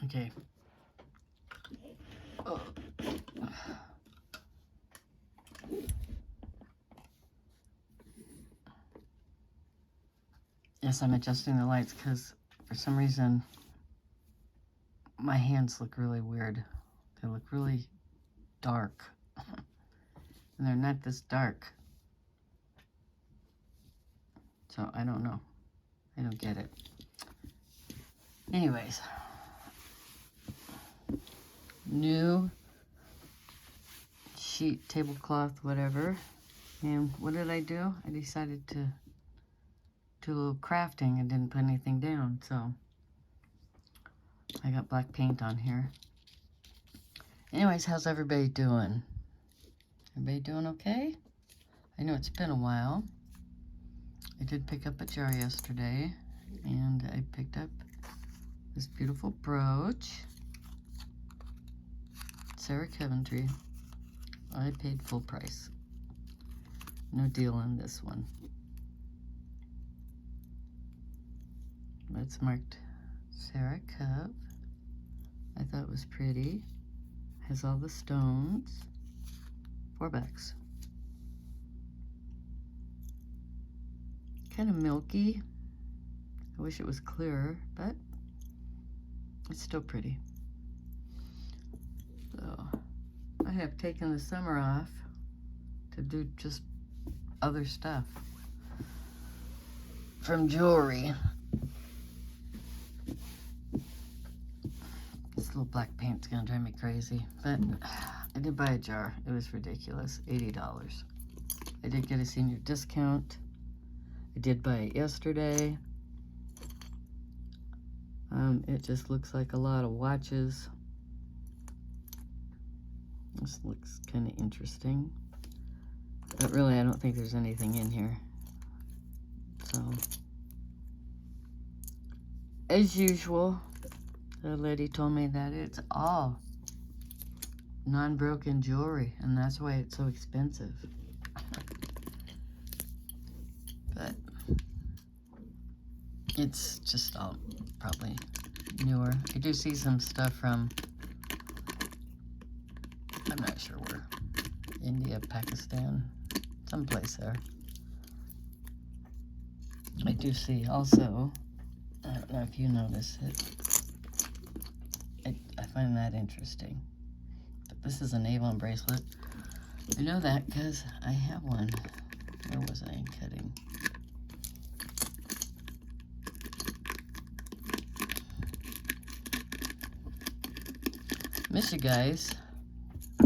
Okay. Oh. Yes, I'm adjusting the lights because for some reason my hands look really weird. They look really dark. And they're not this dark. So I don't know. I don't get it. Anyways. New sheet, tablecloth, whatever. And what did I do? I decided to do a little crafting and didn't put anything down. So I got black paint on here. Anyways, how's everybody doing? Everybody doing okay? I know it's been a while. I did pick up a jar yesterday, and I picked up this beautiful brooch. Sarah Coventry. I paid full price. No deal on this one. It's marked Sarah Cove. I thought it was pretty. Has all the stones. $4. Kind of milky. I wish it was clearer, but it's still pretty. So I have taken the summer off to do just other stuff. From jewelry. This little black paint's gonna drive me crazy, but I did buy a jar. It was ridiculous, $80. I did get a senior discount. I did buy it yesterday. It just looks like a lot of watches. This looks kind of interesting, but really I don't think there's anything in here. So, as usual, the lady told me that it's all non-broken jewelry, and that's why it's so expensive. But it's just all probably newer. I do see some stuff from, I'm not sure where, India, Pakistan, someplace there. I do see also, I don't know if you notice it, I find that interesting. But this is an Avon bracelet. I know that because I have one. Where was I cutting? Miss you guys. I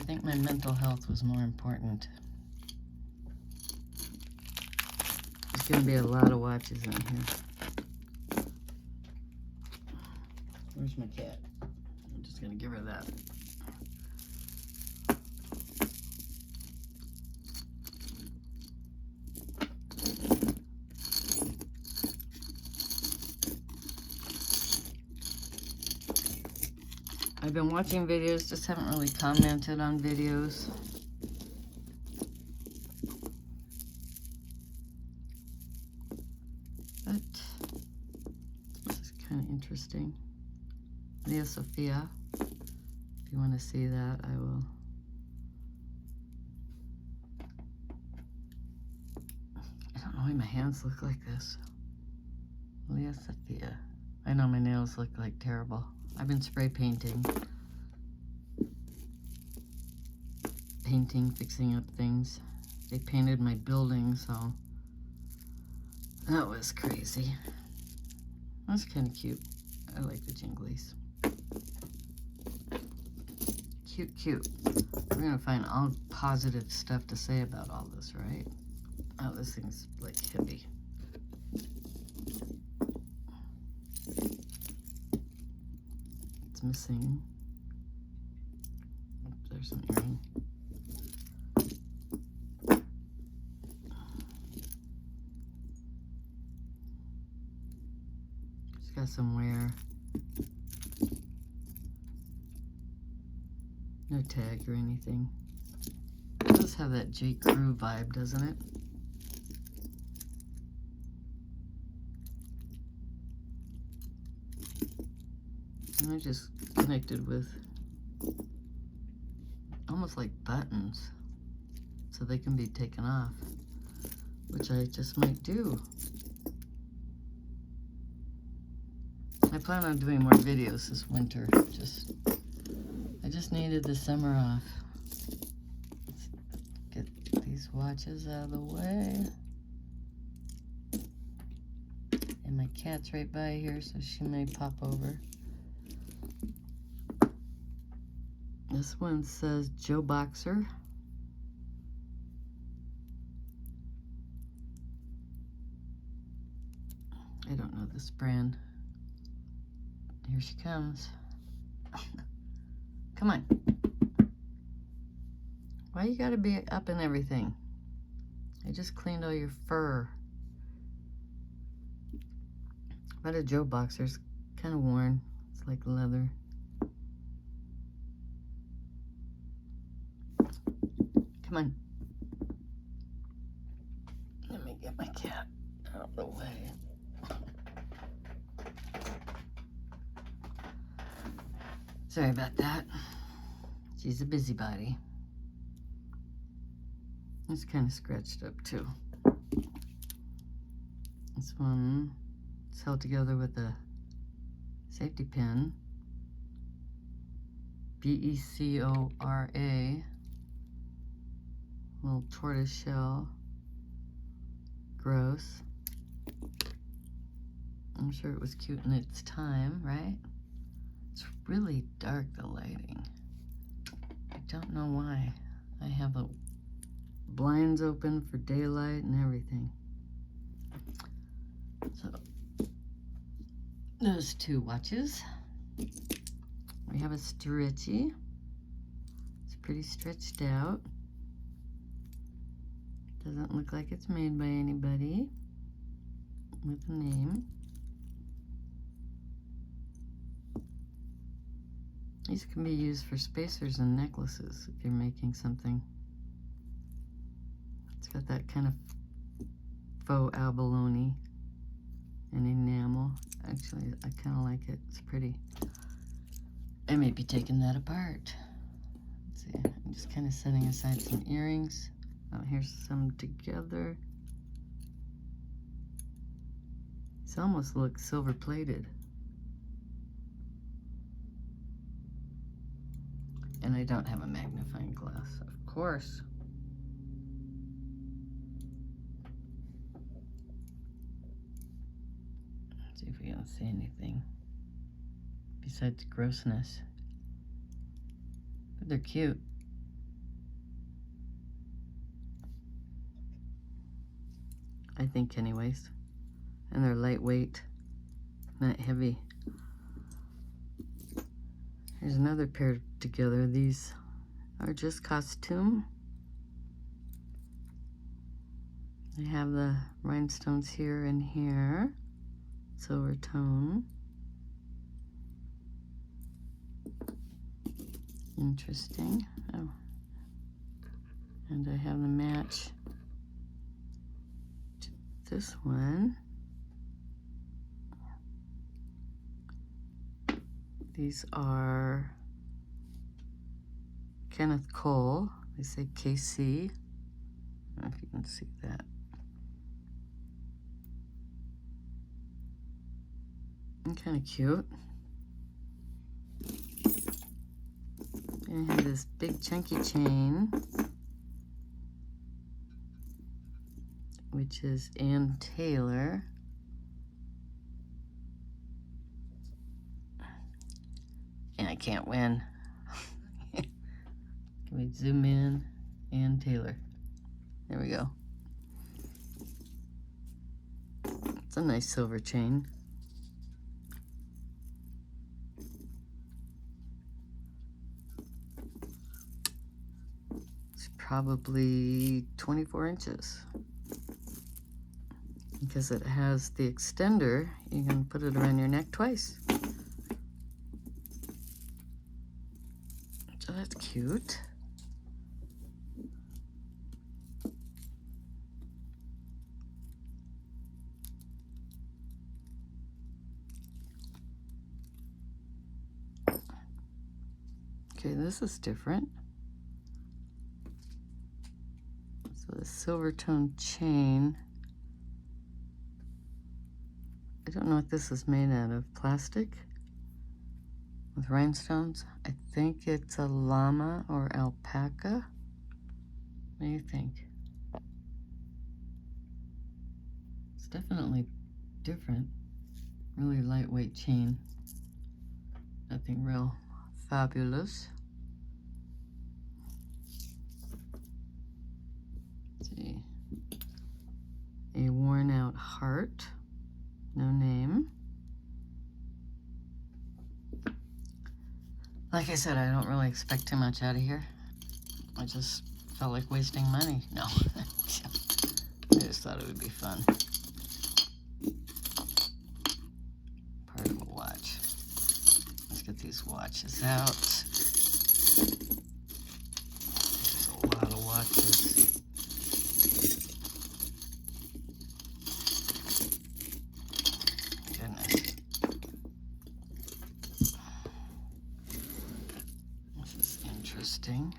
think my mental health was more important. There's going to be a lot of watches in here. Where's my cat? I'm just going to give her that. I've been watching videos, just haven't really commented on videos. But this is kind of interesting. Leah Sophia. If you want to see that, I will. I don't know why my hands look like this. Leah Sophia. I know my nails look like terrible. I've been spray painting, fixing up things. They painted my building, so that was crazy. That's kind of cute. I like the jinglies. Cute, cute. We're gonna find all positive stuff to say about all this, right? Oh, this thing's like heavy. Missing. Oh, there's an earring. It's got some wear. No tag or anything. It does have that J. Crew vibe, doesn't it? And I just connected with almost like buttons so they can be taken off, which I just might do. I plan on doing more videos this winter. I just needed the summer off. Let's get these watches out of the way. And my cat's right by here, so she may pop over. This one says Joe Boxer. I don't know this brand. Here she comes. Come on. Why you gotta be up in everything? I just cleaned all your fur. But a Joe Boxer's kind of worn. It's like leather. Come on. Let me get my cat out of the way. Sorry about that. She's a busybody. It's kind of scratched up too. This one is held together with a safety pin. Becora. Little tortoise shell. Gross. I'm sure it was cute in its time, right? It's really dark, the lighting. I don't know why. I have the blinds open for daylight and everything. So, those two watches. We have a stretchy. It's pretty stretched out. Doesn't look like it's made by anybody with a name. These can be used for spacers and necklaces if you're making something. It's got that kind of faux abalone and enamel. Actually, I kind of like it. It's pretty. I may be taking that apart. Let's see. I'm just kind of setting aside some earrings. Oh, here's some together. These almost look silver plated. And I don't have a magnifying glass, of course. Let's see if we can see anything besides grossness. But they're cute. I think anyways. And they're lightweight, not heavy. Here's another pair together. These are just costume. They have the rhinestones here and here. Silver tone. Interesting. Oh. And I have the match to this one. These are Kenneth Cole. They say KC. I don't know if you can see that. And kind of cute. And I have this big chunky chain, which is Ann Taylor. And I can't win. Can we zoom in? Ann Taylor. There we go. It's a nice silver chain. It's probably 24 inches. Because it has the extender, you can put it around your neck twice. So that's cute. Okay, this is different. So the silver tone chain. I don't know what this is made out of. Plastic with rhinestones. I think it's a llama or alpaca. What do you think? It's definitely different. Really lightweight chain. Nothing real fabulous. Let's see. A worn out heart. No name. Like I said, I don't really expect too much out of here. I just felt like wasting money. No. I just thought it would be fun. Part of a watch. Let's get these watches out. There's a lot of watches. Goodness. This is interesting.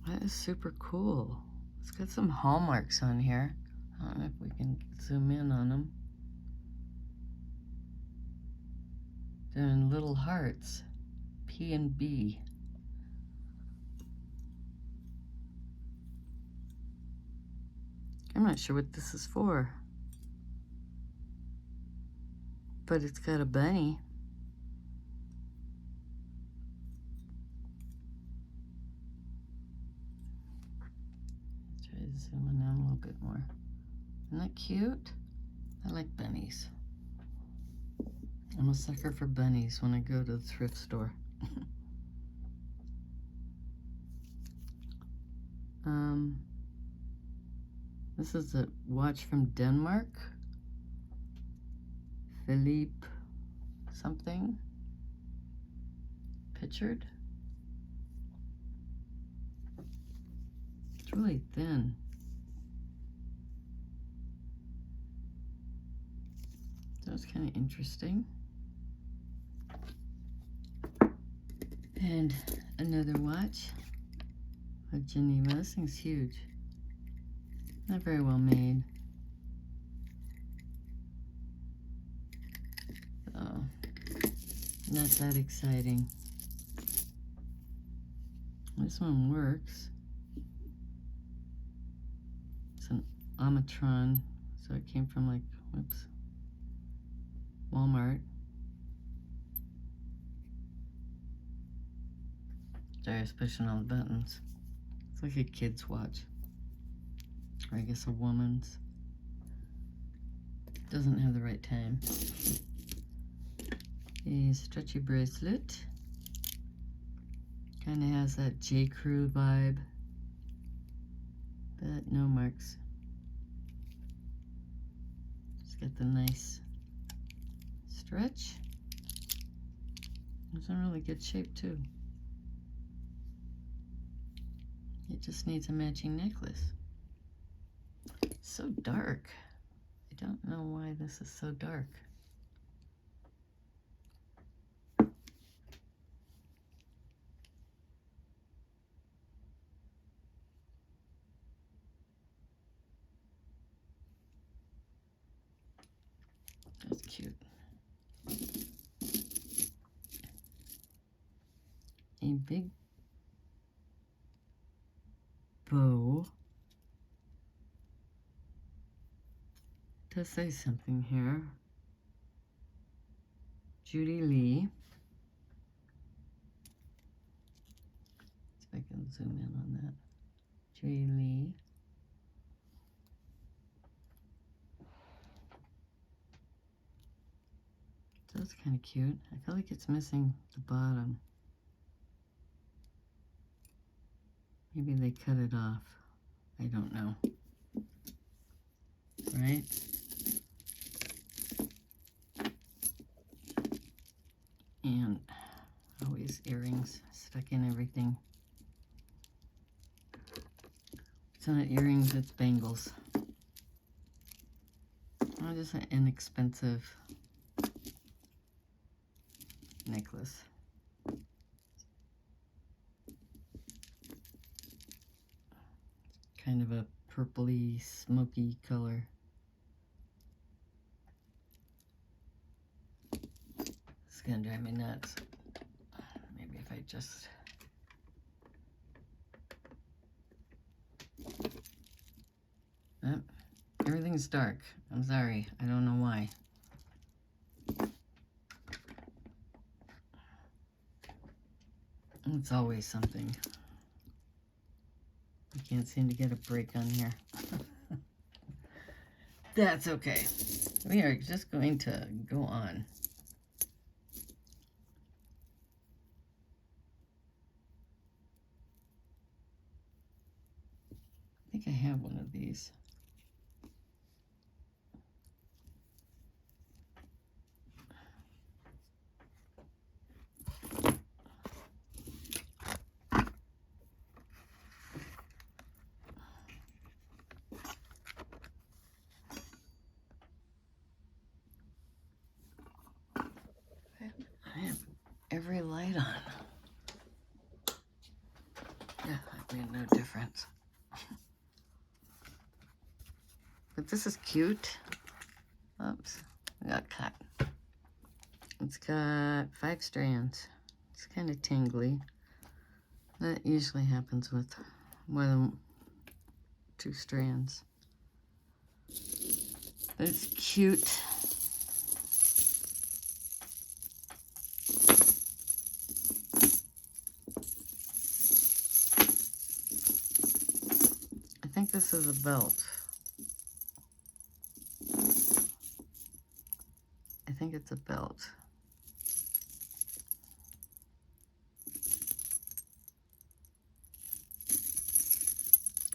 That is super cool. It's got some hallmarks on here. I don't know if we can zoom in on them. They're in little hearts. P and B. I'm not sure what this is for. But it's got a bunny. Try to zoom in on a little bit more. Isn't that cute? I like bunnies. I'm a sucker for bunnies when I go to the thrift store. This is a watch from Denmark. Philippe something. Pictured. It's really thin. That's kind of interesting. And another watch of Geneva. This thing's huge. Not very well made. Oh, not that exciting. This one works. It's an Omatron, so it came from like, whoops, Walmart. Sorry, I was pushing all the buttons. It's like a kid's watch. Or I guess a woman's. Doesn't have the right time. A stretchy bracelet. Kind of has that J. Crew vibe. But no marks. Just got the nice stretch. It's in really good shape too. It just needs a matching necklace. It's so dark. I don't know why this is so dark. That's cute. A big bow. It does say something here. Judy Lee. See if I can zoom in on that. Judy Lee. That's kind of cute. I feel like it's missing the bottom. Maybe they cut it off. I don't know. Right? And always earrings stuck in everything. It's not earrings, it's bangles. Oh, just an inexpensive necklace. Kind of a purpley, smoky color. It's gonna drive me nuts. Maybe if I just... Oh, everything's dark. I'm sorry. I don't know why. It's always something. I can't seem to get a break on here. That's okay. We are just going to go on. I think I have one of these. I have every light on. Yeah, that made no difference. But this is cute. Oops, I got cut. It's got 5 strands. It's kind of tingly. That usually happens with more than 2 strands. But it's cute. I think this is a belt. I think it's a belt.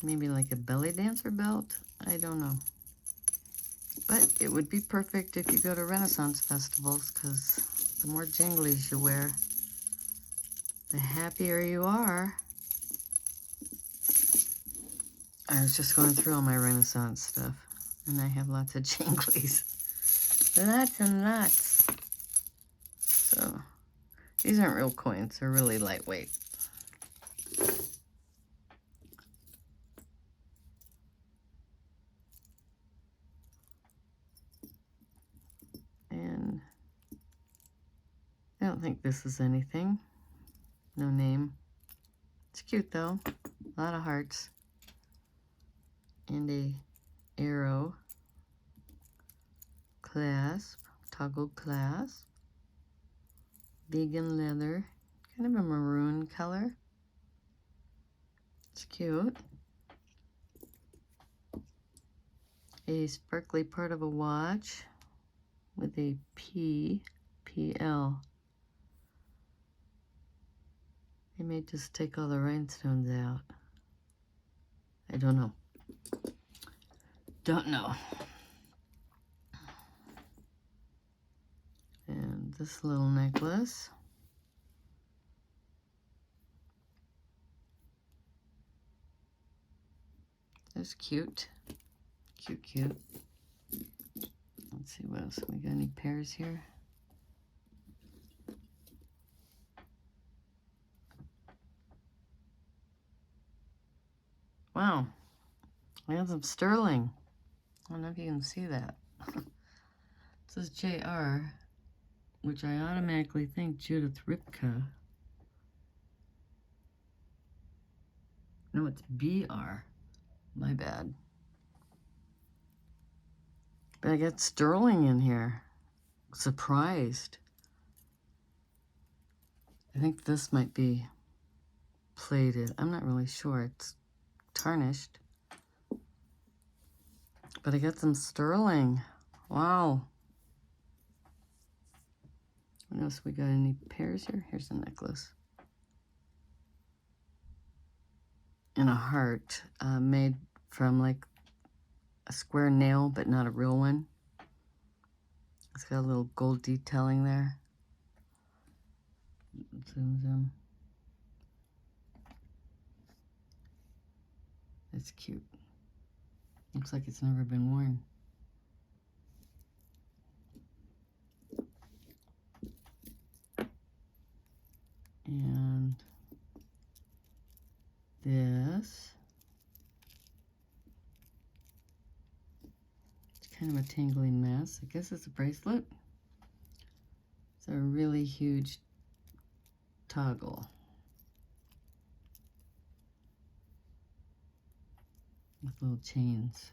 Maybe like a belly dancer belt? I don't know. But it would be perfect if you go to Renaissance festivals, because the more jinglies you wear, the happier you are. I was just going through all my Renaissance stuff, and I have lots of jinglies. Lots and lots. So, these aren't real coins. They're really lightweight. And I don't think this is anything. No name. It's cute though. A lot of hearts. And a arrow clasp, toggle clasp. Vegan leather. Kind of a maroon color. It's cute. A sparkly part of a watch with a P, PL. They may just take all the rhinestones out. I don't know. Don't know. And this little necklace. That's cute. Cute, cute. Let's see what else. We got any pairs here? Wow. We have some sterling. I don't know if you can see that. It says JR, which I automatically think Judith Ripka. No, it's BR. My bad. But I got sterling in here. Surprised. I think this might be plated. I'm not really sure. It's tarnished. But I got some sterling. Wow. What else we got? Any pairs here? Here's a necklace. And a heart made from like a square nail, but not a real one. It's got a little gold detailing there. Zoom, zoom. That's cute. Looks like it's never been worn. kind of a tangling mess. I guess it's a bracelet. It's a really huge toggle with little chains.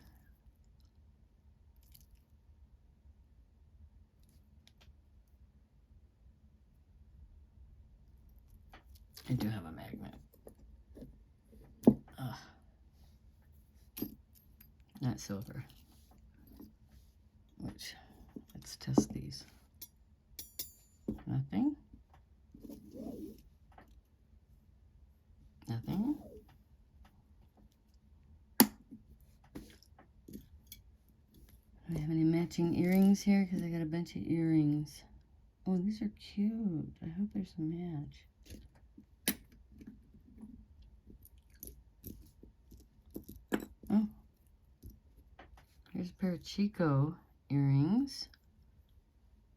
I do have a magnet. Not silver. Which, let's test these. Nothing. Nothing. Do we have any matching earrings here? Because I got a bunch of earrings. Oh, these are cute. I hope there's a match. Oh. Here's a pair of Chico earrings.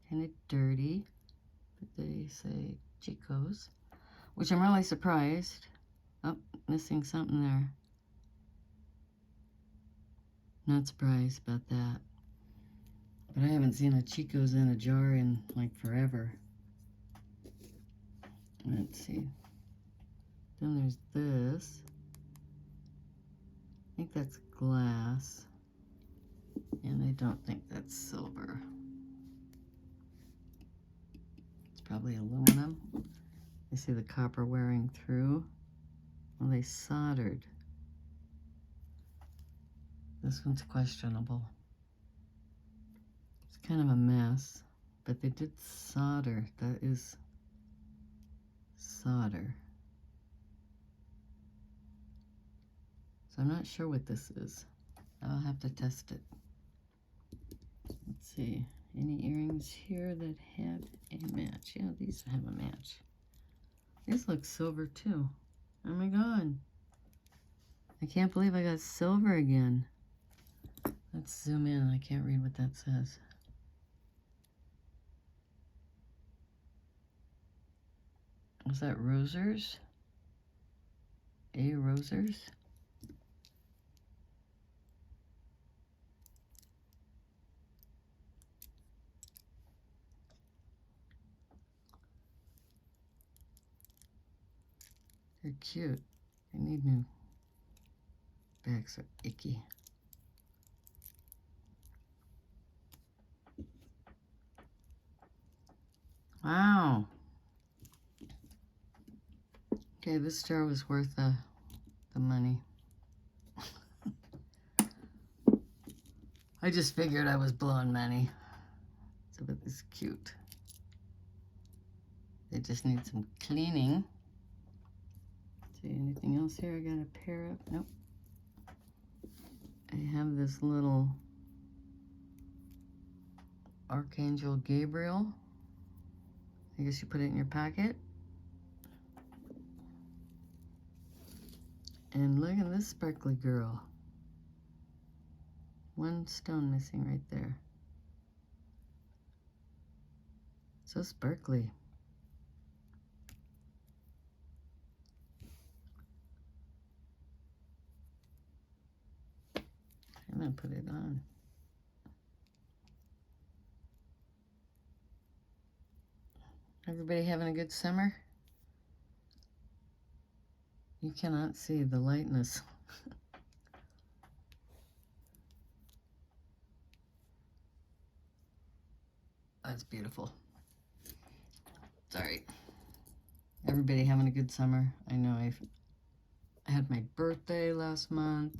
Kind of dirty, but they say Chico's, which I'm really surprised. Oh, missing something there. Not surprised about that. But I haven't seen a Chico's in a jar in like forever. Let's see. Then there's this. I think that's glass. And I don't think that's silver. It's probably aluminum. I see the copper wearing through. Well, they soldered. This one's questionable. It's kind of a mess, but they did solder. That is solder. So I'm not sure what this is. I'll have to test it. Let's see. Any earrings here that have a match? Yeah, these have a match. These look silver too. Oh my god. I can't believe I got silver again. Let's zoom in. I can't read what that says. Is that rosers? A rosers? They're cute. They need new. Bags are icky. Wow. Okay, this jar was worth the money. I just figured I was blowing money. So, but this is cute. They just need some cleaning. See anything else here? I got a pair of, nope. I have this little Archangel Gabriel. I guess you put it in your pocket. And look at this sparkly girl. One stone missing right there. So sparkly. I'm gonna put it on. Everybody having a good summer? You cannot see the lightness. That's beautiful. Sorry. Everybody having a good summer. I know I had my birthday last month.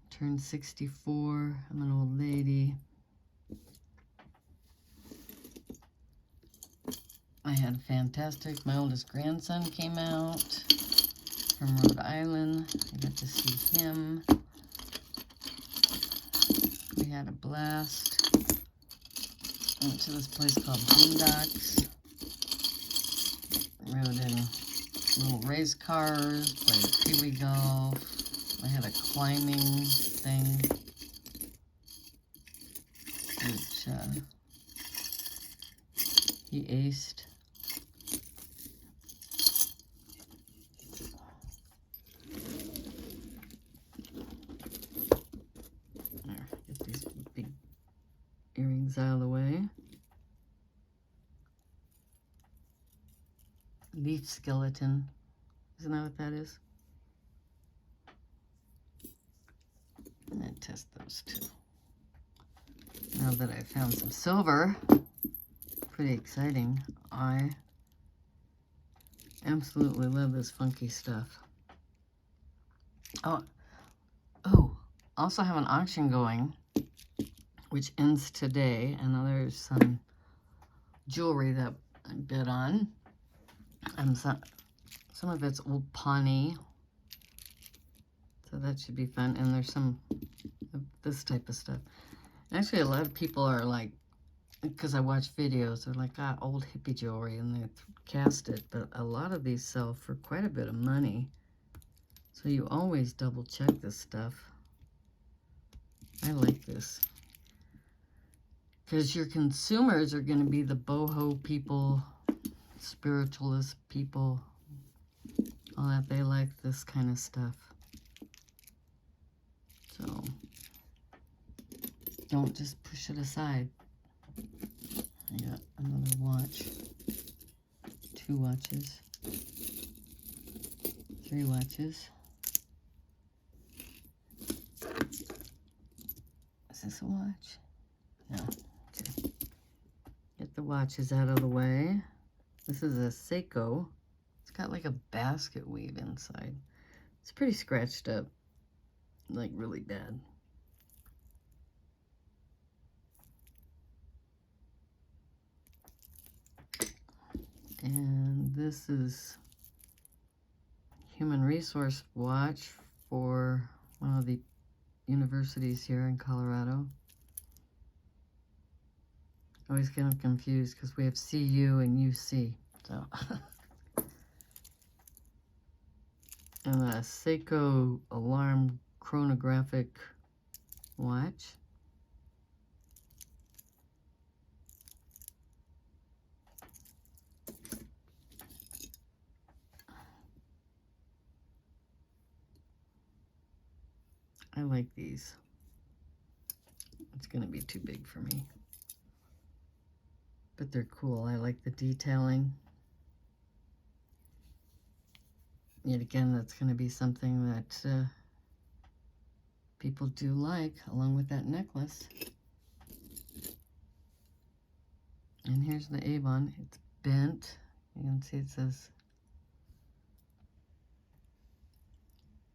Turned 64. I'm an old lady. I had fantastic. My oldest grandson came out from Rhode Island. I got to see him. We had a blast. Went to this place called Boondocks. Rode in little race cars, played pee-wee golf. I had a climbing thing, which he aced. earrings out of the way. Leaf skeleton. Isn't that what that is? And then test those two. Now that I've found some silver, pretty exciting. I absolutely love this funky stuff. Oh, also have an auction going, which ends today, and there's some jewelry that I bid on. Some of it's old Pawnee, so that should be fun. And there's some of this type of stuff. Actually, a lot of people are like, because I watch videos, they're like, ah, old hippie jewelry, and they cast it. But a lot of these sell for quite a bit of money, so you always double check this stuff. I like this, because your consumers are going to be the boho people, spiritualist people, all that. They like this kind of stuff. So don't just push it aside. I got another watch, 2 watches, 3 watches. Is this a watch? No. Okay. Get the watches out of the way. This is a Seiko. It's got like a basket weave inside. It's pretty scratched up, like really bad. And this is human resource watch for one of the universities here in Colorado. I always get them confused because we have CU and UC. So, and a Seiko alarm chronographic watch. I like these. It's going to be too big for me. But they're cool. I like the detailing. Yet again, that's going to be something that people do like, along with that necklace. And here's the Avon. It's bent. You can see it says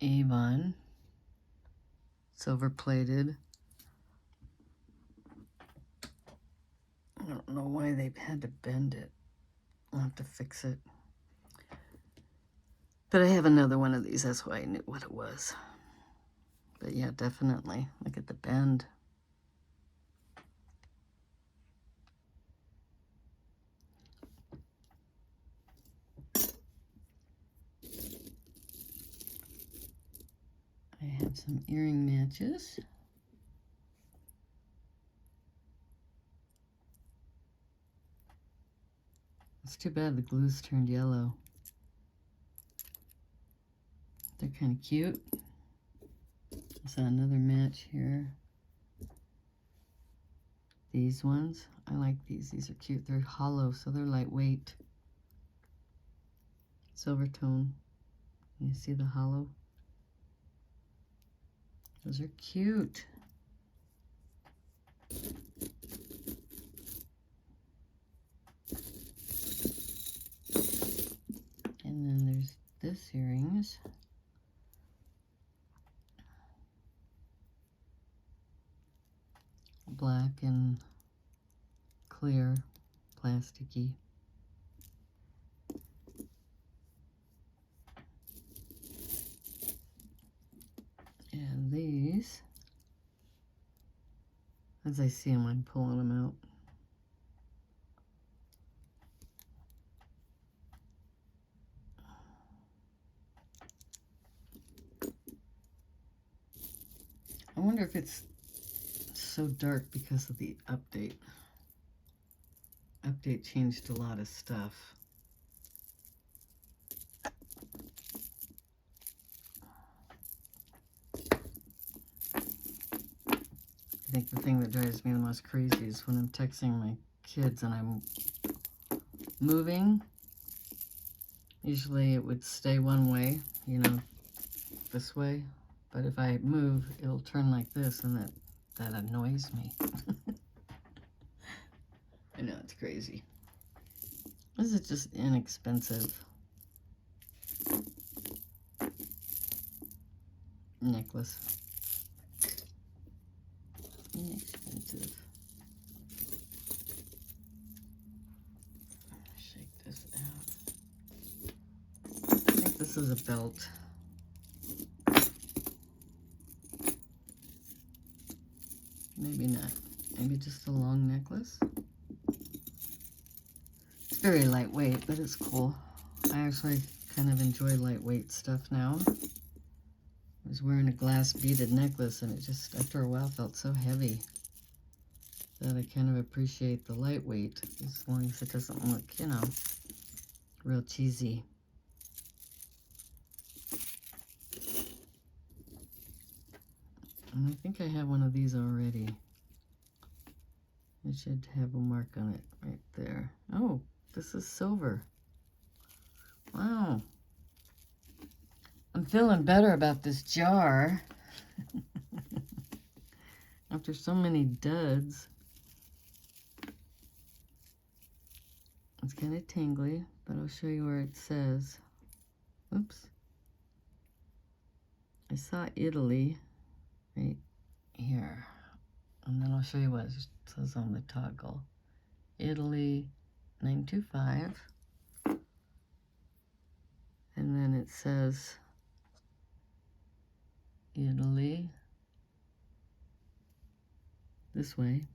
Avon. Silver plated. I don't know why they've had to bend it. I'll have to fix it. But I have another one of these. That's why I knew what it was. But yeah, definitely. Look at the bend. I have some earring matches. It's too bad the glue's turned yellow. They're kind of cute. I saw another match here. These ones, I like these. These are cute. They're hollow, so they're lightweight. Silver tone. You see the hollow? Those are cute. And then there's this earrings. Black and clear, plasticky. And these, as I see them, I'm pulling them out. I wonder if it's so dark because of the update. Update changed a lot of stuff. I think the thing that drives me the most crazy is when I'm texting my kids and I'm moving. Usually it would stay one way, you know, this way. But if I move, it'll turn like this, and that annoys me. I know, it's crazy. This is just inexpensive necklace. Inexpensive. Shake this out. I think this is a belt. Maybe not. Maybe just a long necklace. It's very lightweight, but it's cool. I actually kind of enjoy lightweight stuff now. I was wearing a glass beaded necklace, and it just, after a while, felt so heavy that I kind of appreciate the lightweight, as long as it doesn't look, you know, real cheesy. And I think I have one of these already. It should have a mark on it right there. Oh, this is silver. Wow. I'm feeling better about this jar. After so many duds. It's kind of tangly, but I'll show you where it says. Oops. I saw Italy right here. And then I'll show you what it says on the toggle. Italy 925. And then it says Italy this way.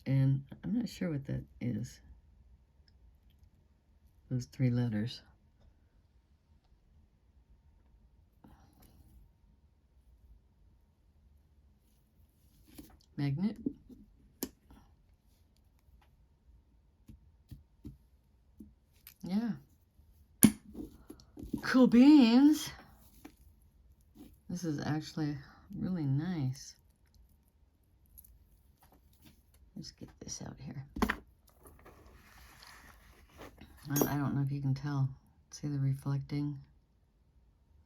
And I'm not sure what that is. Those 3 letters. Magnet. Yeah. Cool beans. This is actually really nice. Let's get this out here. I don't know if you can tell. See the reflecting?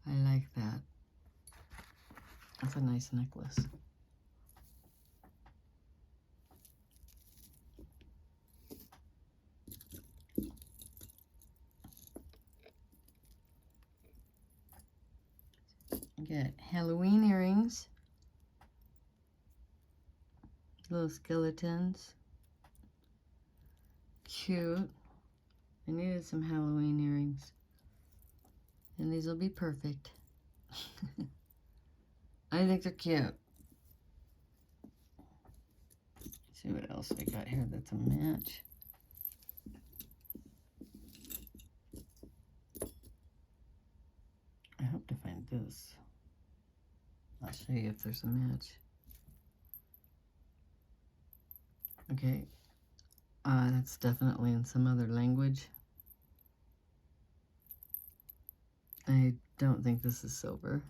I like that. That's a nice necklace. Got Halloween earrings. Little skeletons. Cute. I needed some Halloween earrings. And these will be perfect. I think they're cute. Let's see what else we got here that's a match. I hope to find this. I'll show you if there's a match. Okay. That's definitely in some other language. I don't think this is silver.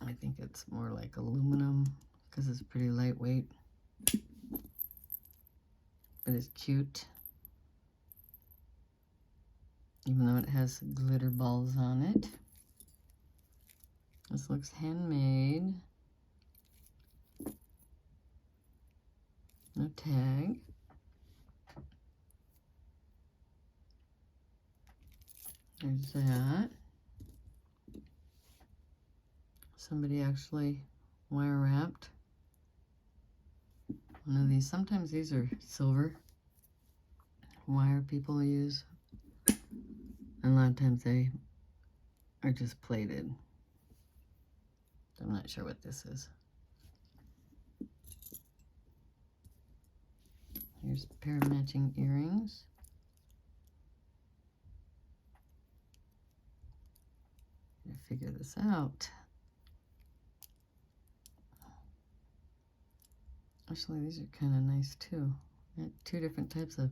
I think it's more like aluminum because it's pretty lightweight. But it's cute. Even though it has glitter balls on it. This looks handmade. No tag. There's that. Somebody actually wire wrapped one of these. Sometimes these are silver wire people use. And a lot of times they are just plated. I'm not sure what this is. Here's a pair of matching earrings. Gotta figure this out. Actually, these are kind of nice too. Got 2 different types of.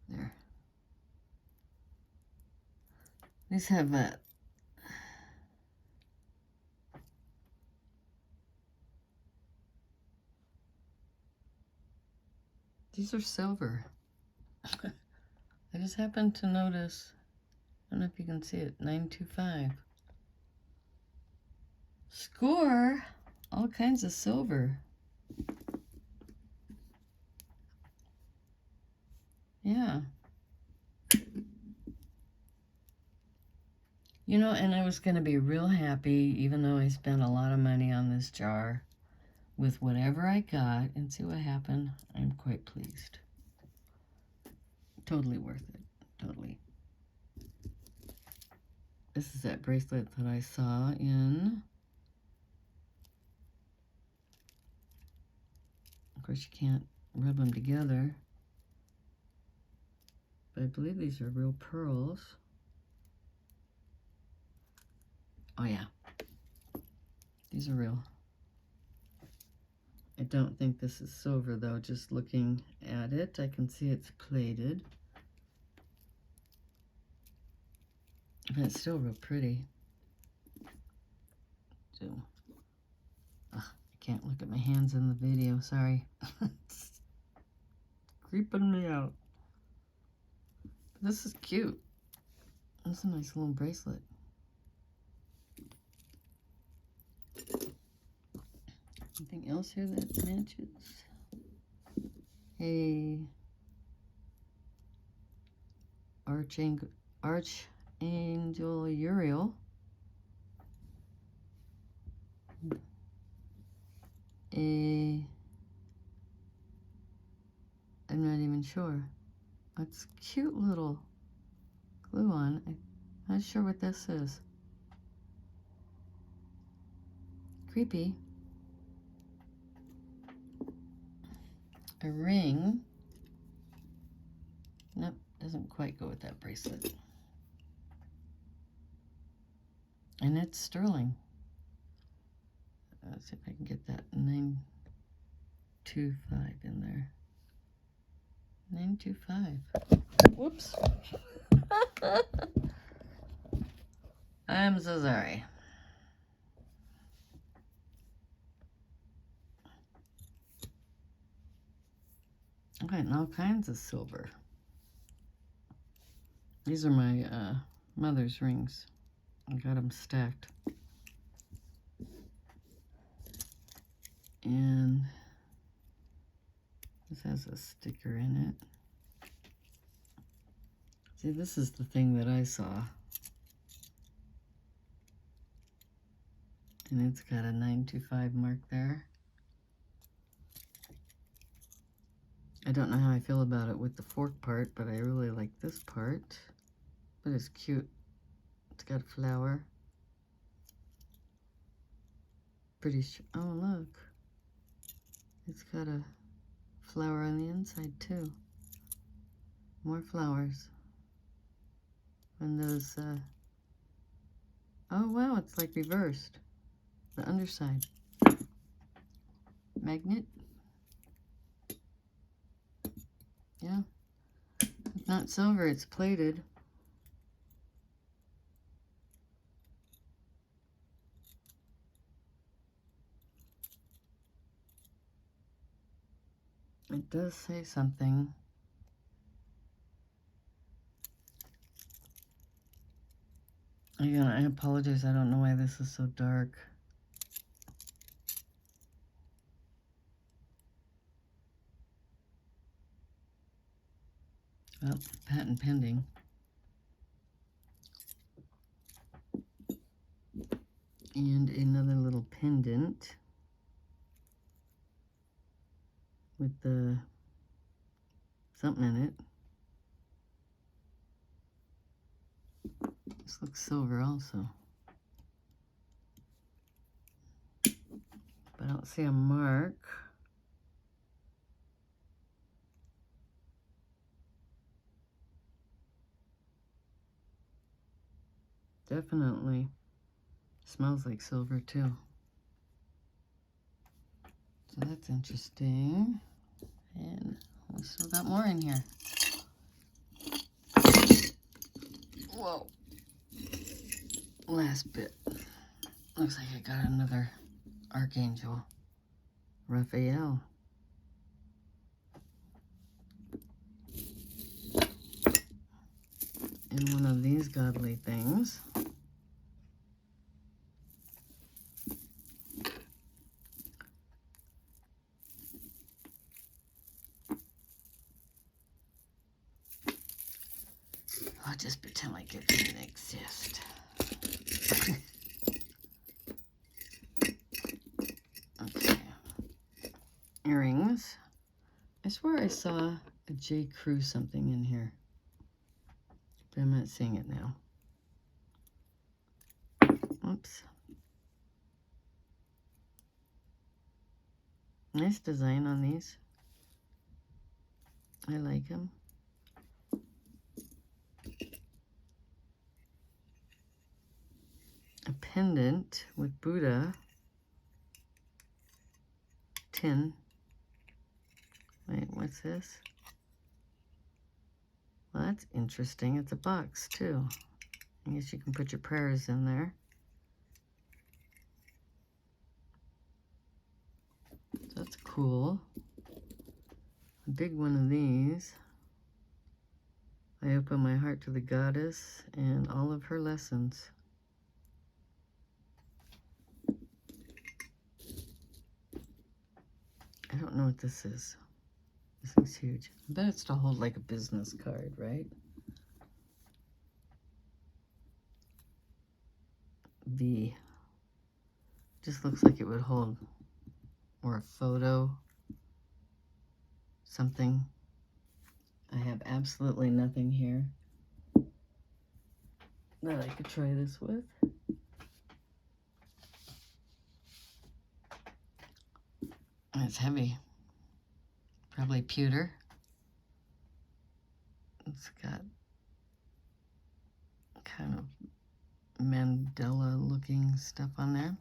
There. These have These are silver. I just happened to notice, I don't know if you can see it, 925. Score! All kinds of silver. Yeah. You know, and I was going to be real happy, even though I spent a lot of money on this jar, with whatever I got, and see what happened. I'm quite pleased. Totally worth it. Totally. This is that bracelet that I saw in... Of course, you can't rub them together. But I believe these are real pearls. Oh, yeah. These are real. I don't think this is silver, though. Just looking at it, I can see it's plated. But it's still real pretty. So, I can't look at my hands in the video, sorry. It's creeping me out. But this is cute. That's a nice little bracelet. Anything else here that matches? A Archangel Uriel. I'm not even sure. It's cute little glue on. I'm not sure what this is. Creepy. A ring. Nope, doesn't quite go with that bracelet. And it's sterling. Let's see if I can get that 925 in there. 925. Whoops. I'm so sorry. I'm getting all kinds of silver. These are my mother's rings. I got them stacked. And this has a sticker in it. See, this is the thing that I saw. And it's got a 925 mark there. I don't know how I feel about it with the fork part, but I really like this part. But it's cute. It's got a flower. Pretty oh, look. It's got a flower on the inside, too. More flowers. And those, oh, wow, it's like reversed. The underside. Magnet. Yeah. It's not silver, it's plated. It does say something. Again, I apologize. I don't know why this is so dark. Well, patent pending. And another little pendant with the something in it. This looks silver also. But I don't see a mark. Definitely smells like silver too. So that's interesting. And we still got more in here. Whoa. Last bit. Looks like I got another Archangel Raphael. in one of these godly things. I'll just pretend like it didn't exist. Okay. Earrings. I swear I saw a J. Crew something in here, but I'm not seeing it now. Oops. Nice design on these. I like them. A pendant with Buddha. Tin. Wait, what's this? Well, that's interesting. It's a box, too. I guess you can put your prayers in there. So that's cool. A big one of these. I open my heart to the goddess and all of her lessons. I don't know what this is. This thing's huge. I bet it's to hold like a business card, right? V. Just looks like it would hold, or a photo, something. I have absolutely nothing here that I could try this with. It's heavy. Probably pewter. It's got kind of Mandela looking stuff on there.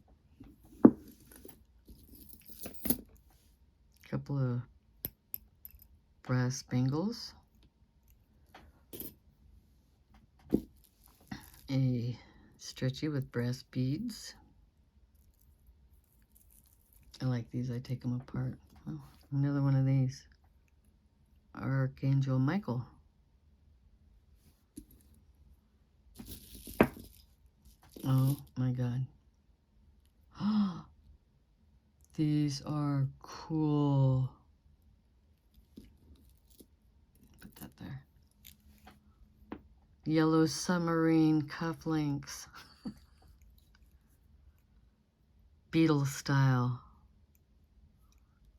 A couple of brass bangles. A stretchy with brass beads. I like these. I take them apart. Oh, another one of these. Archangel Michael. Oh my God. These are cool. Put that there. Yellow submarine cufflinks. Beetle style.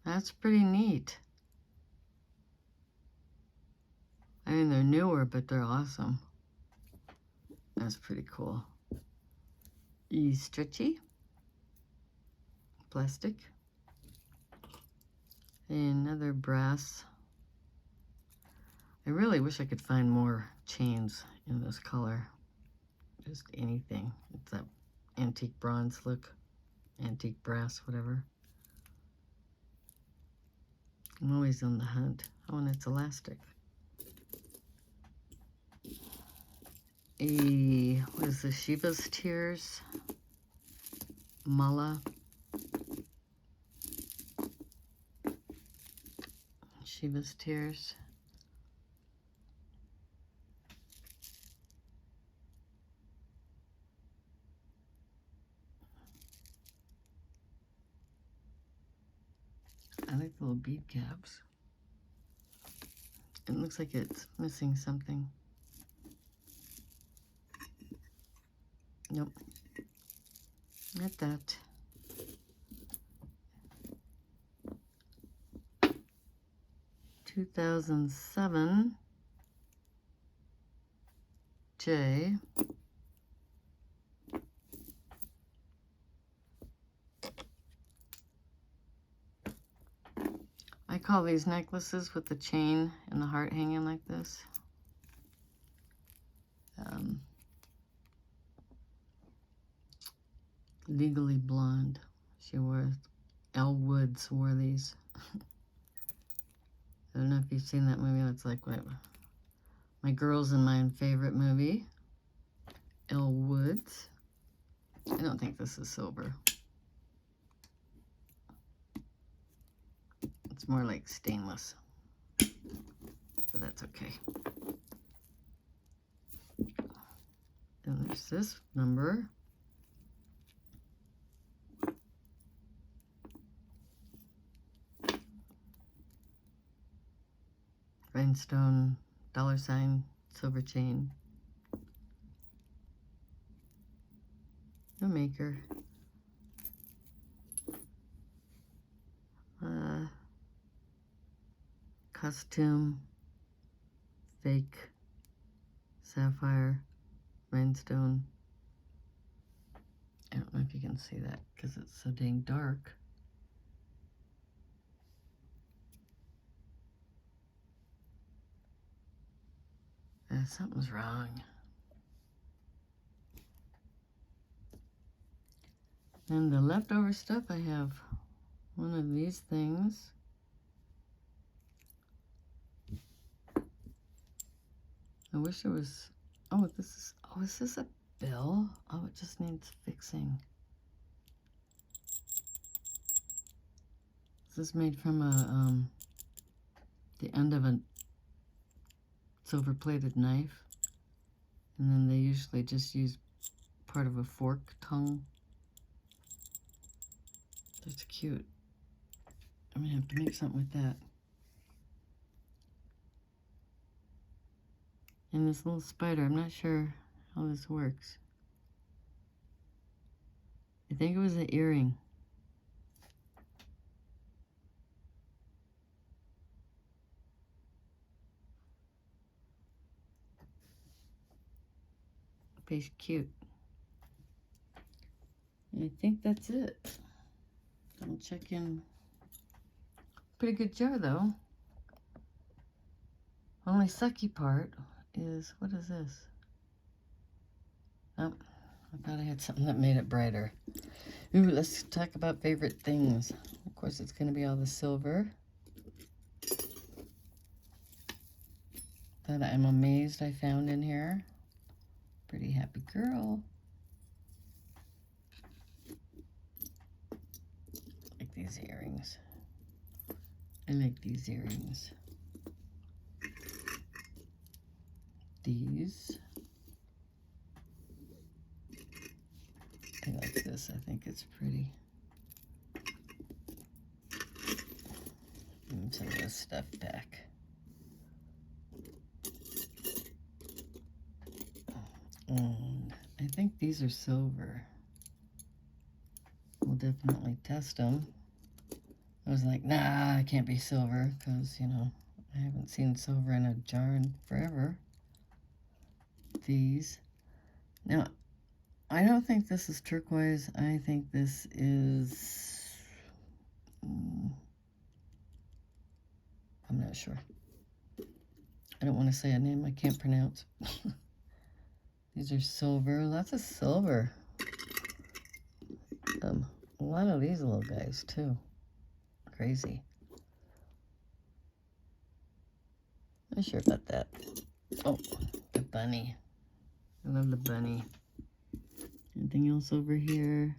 That's pretty neat. I mean, they're newer, but they're awesome. That's pretty cool. Stretchy. Plastic. Another brass. I really wish I could find more chains in this color. Just anything. It's that antique bronze look. Antique brass, whatever. I'm always on the hunt. Oh, and it's elastic. What is this? Shiva's Tears. Mala. Shiva's Tears. I like the little bead caps. It looks like it's missing something. Nope. Not that. (2007) J. I call these necklaces with the chain and the heart hanging like this. Legally Blonde. She wore, Elle Woods wore these. I don't know if you've seen that movie. It's like my girls and mine favorite movie. Elle Woods. I don't think this is silver. It's more like stainless. But that's okay. Then there's this number. Rhinestone, $, silver chain. No maker. Costume, fake, sapphire, rhinestone. I don't know if you can see that because it's so dang dark. Something's wrong. And the leftover stuff, I have one of these things. I wish there was, oh, is this a bill? Oh, it just needs fixing. This is made from the end of a silver-plated knife. And then they usually just use part of a fork tongue. That's cute. I'm gonna have to make something with that. And this little spider, I'm not sure how this works. I think it was an earring. It's cute. And I think that's it. I'll check in. Pretty good jar though. Only sucky part is, what is this? Oh, I thought I had something that made it brighter. Ooh, let's talk about favorite things. Of course, it's going to be all the silver that I'm amazed I found in here. Pretty happy girl. I like these earrings. I like these earrings. These. I like this. I think it's pretty. Move some of this stuff back. And I think these are silver. We'll definitely test them. I was like, nah, it can't be silver because, you know, I haven't seen silver in a jar in forever. These. Now, I don't think this is turquoise. I think this is... I'm not sure. I don't want to say a name I can't pronounce. These are silver. Lots of silver. A lot of these little guys, too. Crazy. Not sure about that. Oh, the bunny. I love the bunny. Anything else over here?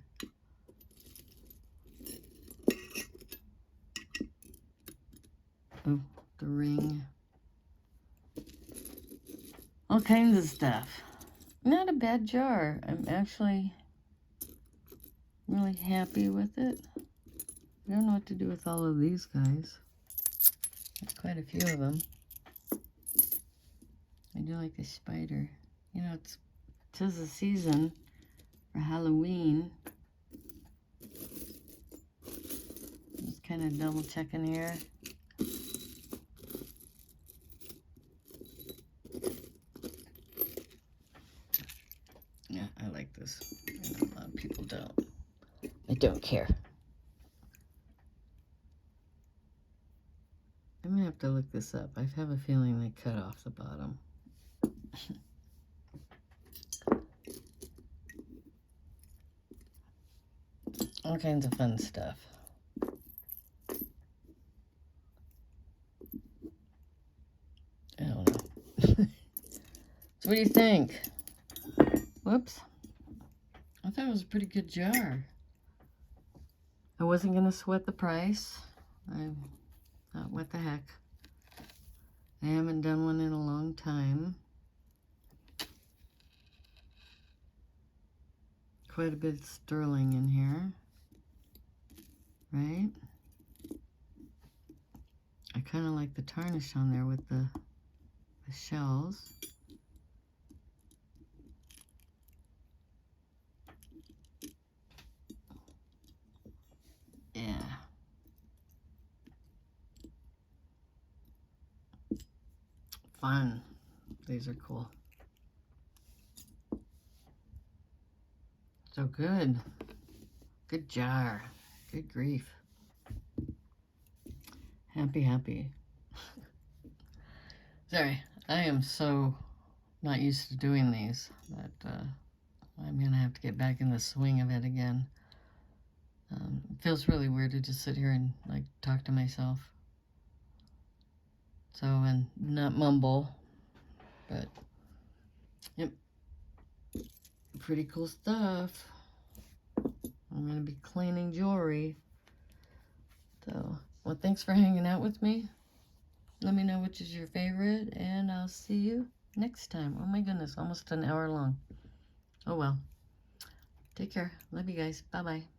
Oh, the ring. All kinds of stuff. Not a bad jar. I'm actually really happy with it. I don't know what to do with all of these guys. There's quite a few of them. I do like the spider. You know, it's 'tis the season for Halloween. Just kind of double checking here. Yeah, I like this. I know a lot of people don't. I don't care. I'm gonna have to look this up. I have a feeling they cut off the bottom. All kinds of fun stuff. I don't know. So what do you think? Whoops. I thought it was a pretty good jar. I wasn't going to sweat the price. I thought, what the heck. I haven't done one in a long time. quite a bit of sterling in here, right? I kind of like the tarnish on there with the shells. Yeah. Fun. These are cool. So good. Good jar. Good grief. Happy, happy. Sorry, I am so not used to doing these that I'm going to have to get back in the swing of it again. It feels really weird to just sit here and like talk to myself. So, and not mumble, but yep, pretty cool stuff. I'm going to be cleaning jewelry. So, well, thanks for hanging out with me. Let me know which is your favorite, and I'll see you next time. Oh my goodness, almost an hour long. Oh well. Take care. Love you guys. Bye-bye.